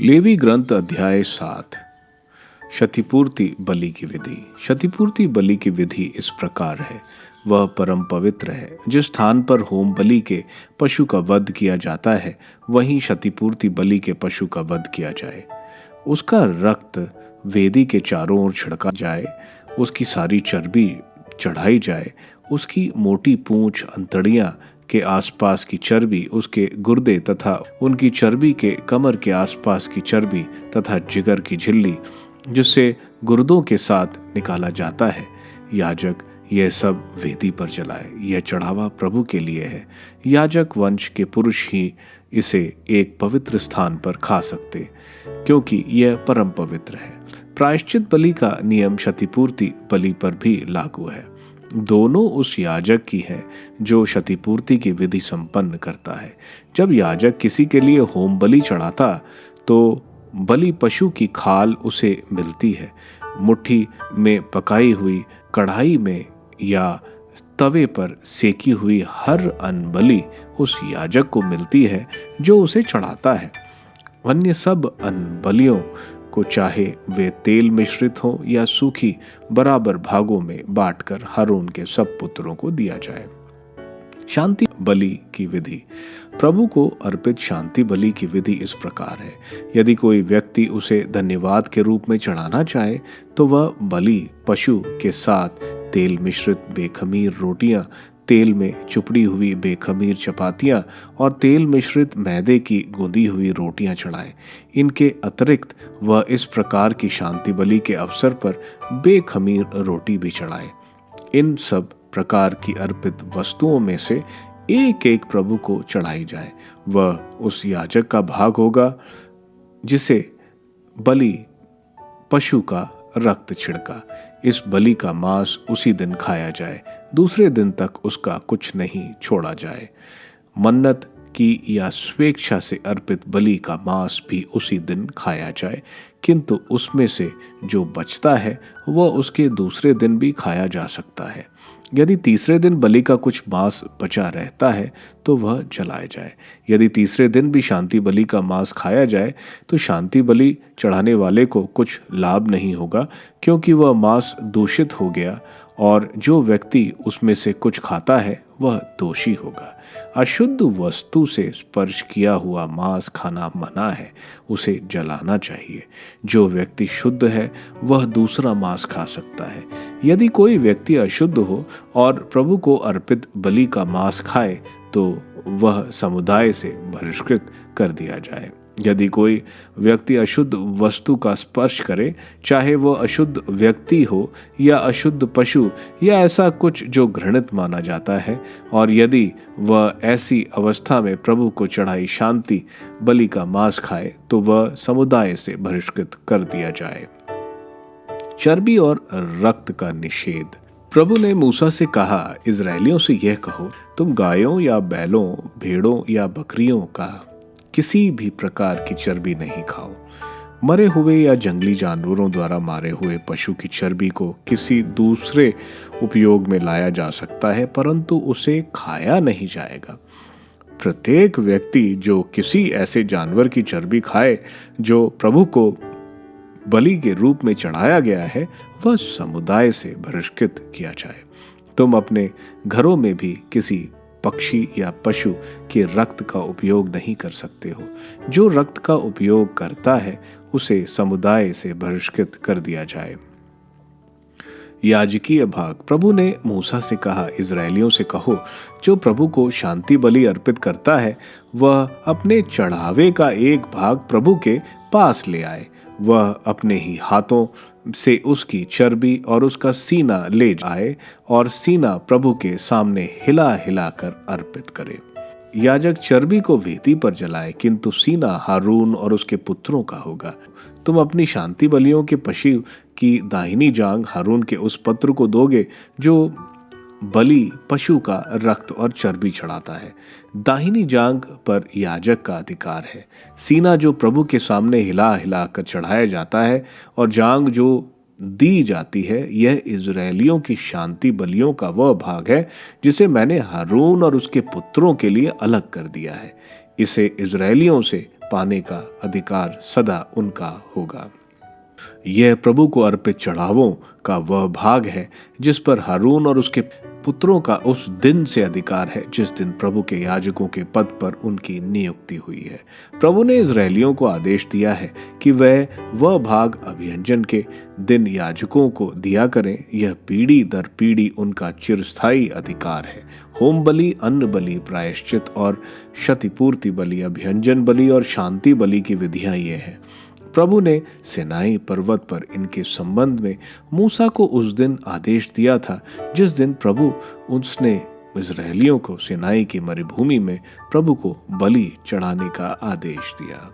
Levy ग्रंथ अध्याय 7। क्षतिपूर्ति बलि की विधि। क्षतिपूर्ति बलि की विधि इस प्रकार है। वह परम पवित्र है। जिस स्थान पर होम बलि के पशु का वध किया जाता है, वहीं क्षतिपूर्ति बलि के पशु का वध किया जाए। उसका रक्त वेदी के चारों ओर छिड़का जाए, उसकी सारी चर्बी चढ़ाई जाए, उसकी मोटी पूंछ, अंतड़ियां के आसपास की चर्बी, उसके गुर्दे तथा उनकी चर्बी के कमर के आसपास की चर्बी तथा जिगर की झिल्ली, जिससे गुर्दों के साथ निकाला जाता है, याजक यह सब वेदी पर जलाए। यह चढ़ावा प्रभु के लिए है। याजक वंश के पुरुष ही इसे एक पवित्र स्थान पर खा सकते, क्योंकि यह परम पवित्र है। प्रायश्चित बलि का नियम क्षतिपूर्ति बलि पर भी लागू है। दोनों उस याजक की है जो क्षतिपूर्ति की विधि संपन्न करता है। जब याजक किसी के लिए होम बलि चढ़ाता तो बलि पशु की खाल उसे मिलती है। मुट्ठी में पकाई हुई, कढ़ाई में या तवे पर सेकी हुई हर अन्न बलि उस याजक को मिलती है जो उसे चढ़ाता है। अन्य सब अन्न बलियों को, चाहे वे तेल मिश्रित हो या सूखी, बराबर भागों में बांटकर हारून के सब पुत्रों को दिया जाए। शांति बलि की विधि। प्रभु को अर्पित शांति बलि की विधि इस प्रकार है। यदि कोई व्यक्ति उसे धन्यवाद के रूप में चढ़ाना चाहे तो वह बलि पशु के साथ तेल मिश्रित बेखमीर रोटियां, तेल में चुपड़ी हुई बेखमीर चपातियां और तेल मिश्रित मैदे की गूंदी हुई रोटियां चढ़ाए। इनके अतिरिक्त वह इस प्रकार की शांति बलि के अवसर पर बेखमीर रोटी भी चढ़ाए। इन सब प्रकार की अर्पित वस्तुओं में से एक एक प्रभु को चढ़ाई जाए। वह उस याजक का भाग होगा जिसे बलि पशु का रक्त छिड़का। इस बलि का मांस उसी दिन खाया जाए, दूसरे दिन तक उसका कुछ नहीं छोड़ा जाए। मन्नत की या स्वेच्छा से अर्पित बलि का मांस भी उसी दिन खाया जाए, किंतु उसमें से जो बचता है वह उसके दूसरे दिन भी खाया जा सकता है। यदि तीसरे दिन बलि का कुछ मांस बचा रहता है तो वह जलाया जाए। यदि तीसरे दिन भी शांति बलि का मांस खाया जाए तो शांति बलि चढ़ाने वाले को कुछ लाभ नहीं होगा, क्योंकि वह मांस दूषित हो गया और जो व्यक्ति उसमें से कुछ खाता है वह दोषी होगा। अशुद्ध वस्तु से स्पर्श किया हुआ मांस खाना मना है, उसे जलाना चाहिए। जो व्यक्ति शुद्ध है वह दूसरा मांस खा सकता है। यदि कोई व्यक्ति अशुद्ध हो और प्रभु को अर्पित बलि का मांस खाए तो वह समुदाय से बहिष्कृत कर दिया जाए। यदि कोई व्यक्ति अशुद्ध वस्तु का स्पर्श करे, चाहे वह अशुद्ध व्यक्ति हो या अशुद्ध पशु या ऐसा कुछ जो घृणित माना जाता है, और यदि वह ऐसी अवस्था में प्रभु को चढ़ाई शांति बलि का मांस खाए तो वह समुदाय से बहिष्कृत कर दिया जाए। चर्बी और रक्त का निषेध। प्रभु ने मूसा से कहा, इजरायलियों से यह कहो, तुम गायों या बैलों, भेड़ों या बकरियों का किसी भी प्रकार की चर्बी नहीं खाओ। मरे हुए या जंगली जानवरों द्वारा मारे हुए पशु की चर्बी को किसी दूसरे उपयोग में लाया जा सकता है, परंतु उसे खाया नहीं जाएगा। प्रत्येक व्यक्ति जो किसी ऐसे जानवर की चर्बी खाए जो प्रभु को बलि के रूप में चढ़ाया गया है, वह समुदाय से बहिष्कृत किया जाए। तुम अपने घरों में भी किसी पक्षी या पशु के रक्त का उपयोग नहीं कर सकते हो। जो रक्त का उपयोग करता है उसे समुदाय से बहिष्कृत कर दिया जाए। याजकीय भाग। प्रभु ने मूसा से कहा, इजरायलियों से कहो, जो प्रभु को शांति बलि अर्पित करता है वह अपने चढ़ावे का एक भाग प्रभु के पास ले आए। वह अपने ही हाथों से उसकी चर्बी और उसका सीना ले जाए और सीना प्रभु के सामने हिला हिला कर अर्पित करे। याजक चर्बी को वेदी पर जलाए, किंतु सीना हारून और उसके पुत्रों का होगा। तुम अपनी शांति बलियों के पशु की दाहिनी जांघ हारून के उस पुत्र को दोगे जो बलि पशु का रक्त और चर्बी चढ़ाता है। दाहिनी जांघ पर याजक का अधिकार है। सीना जो प्रभु के सामने हिला हिला कर चढ़ाया जाता है और जांघ जो दी जाती है, यह इजरायलियों की शांति बलियों का वह भाग है जिसे मैंने हारून और उसके पुत्रों के लिए अलग कर दिया है। इसे इजरायलियों से पाने का अधिकार सदा उनका होगा। यह प्रभु को अर्पित चढ़ावों का वह भाग है जिस पर हारून और उसके पुत्रों का उस दिन से अधिकार है जिस दिन प्रभु के याजकों के पद पर उनकी नियुक्ति हुई है। प्रभु ने इजरायलियों को आदेश दिया है कि वह भाग अभियंजन के दिन याजकों को दिया करें। यह पीढ़ी दर पीढ़ी उनका चिरस्थायी अधिकार है। होम बलि, अन्न बलि, प्रायश्चित और क्षतिपूर्ति बलि, अभियंजन बलि और शांति बलि की विधियां ये हैं। प्रभु ने सिनाई पर्वत पर इनके संबंध में मूसा को उस दिन आदेश दिया था जिस दिन प्रभु उसने इजरायलियों को सिनाई की मरुभूमि में प्रभु को बलि चढ़ाने का आदेश दिया।